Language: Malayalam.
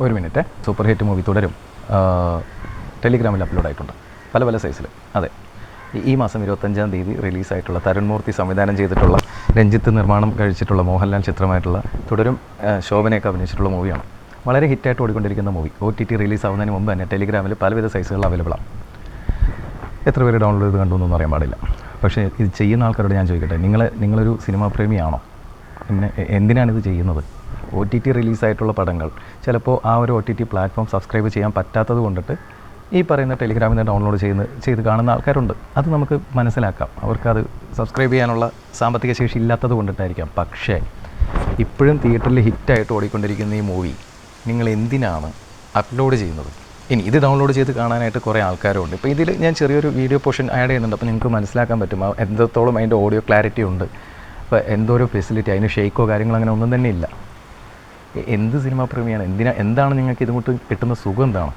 ഒരു മിനിറ്റ്. സൂപ്പർ ഹിറ്റ് മൂവി തുടരും ടെലിഗ്രാമിൽ അപ്ലോഡ് ആയിട്ടുണ്ട്, പല പല സൈസിൽ. അതെ, ഈ മാസം 25-ാം തീയതി റിലീസായിട്ടുള്ള തരുൺ മൂർത്തി സംവിധാനം ചെയ്തിട്ടുള്ള, രഞ്ജിത്ത് നിർമ്മാണം കഴിച്ചിട്ടുള്ള, മോഹൻലാൽ ചിത്രമായിട്ടുള്ള തുടരും ശോഭനയൊക്കെ അഭിനയിച്ചിട്ടുള്ള മൂവിയാണ്. വളരെ ഹിറ്റായിട്ട് ഓടിക്കൊണ്ടിരിക്കുന്ന മൂവി. OTT റിലീസ് ആവുന്നതിന് മുമ്പ് തന്നെ ടെലിഗ്രാമിൽ പലവിധ സൈസുകൾ അവൈലബിളാണ്. എത്ര പേര് ഡൗൺലോഡ് ചെയ്ത് കണ്ടു എന്നൊന്നും അറിയാൻ പാടില്ല. പക്ഷേ ഇത് ചെയ്യുന്ന ആൾക്കാരോട് ഞാൻ ചോദിക്കട്ടെ, നിങ്ങളൊരു സിനിമാ പ്രേമിയാണോ? പിന്നെ എന്തിനാണിത് ചെയ്യുന്നത്? OTT റിലീസായിട്ടുള്ള പടങ്ങൾ ചിലപ്പോൾ ആ ഒരു OTT പ്ലാറ്റ്ഫോം സബ്സ്ക്രൈബ് ചെയ്യാൻ പറ്റാത്തത് കൊണ്ടിട്ട് ഈ പറയുന്ന ടെലിഗ്രാമിൽ നിന്ന് ഡൗൺലോഡ് ചെയ്ത് കാണുന്ന ആൾക്കാരുണ്ട്. അത് നമുക്ക് മനസ്സിലാക്കാം. അവർക്കത് സബ്സ്ക്രൈബ് ചെയ്യാനുള്ള സാമ്പത്തിക ശേഷി ഇല്ലാത്തത് കൊണ്ടിട്ടായിരിക്കാം. പക്ഷേ ഇപ്പോഴും തിയേറ്ററിൽ ഹിറ്റായിട്ട് ഓടിക്കൊണ്ടിരിക്കുന്ന ഈ മൂവി നിങ്ങൾ എന്തിനാണ് അപ്ലോഡ് ചെയ്യുന്നത്? ഇനി ഇത് ഡൗൺലോഡ് ചെയ്ത് കാണാനായിട്ട് കുറേ ആൾക്കാരുണ്ട്. ഇപ്പോൾ ഇതിൽ ഞാൻ ചെറിയൊരു വീഡിയോ പോർഷൻ ആഡ് ചെയ്യുന്നുണ്ട്. അപ്പോൾ നിങ്ങൾക്ക് മനസ്സിലാക്കാൻ പറ്റും എത്രത്തോളം അതിൻ്റെ ഓഡിയോ ക്ലാരിറ്റി ഉണ്ട്. അപ്പോൾ എന്തോരോ ഫെസിലിറ്റി, അതിന് ഷെയ്ക്കോ കാര്യങ്ങളോ അങ്ങനെ ഒന്നും തന്നെ ഇല്ല. എന്ത് സിനിമാ പ്രേമിയാണ്? എന്താണ് നിങ്ങൾക്ക് ഇതുകൊണ്ട് കിട്ടുന്ന സുഖം എന്താണ്?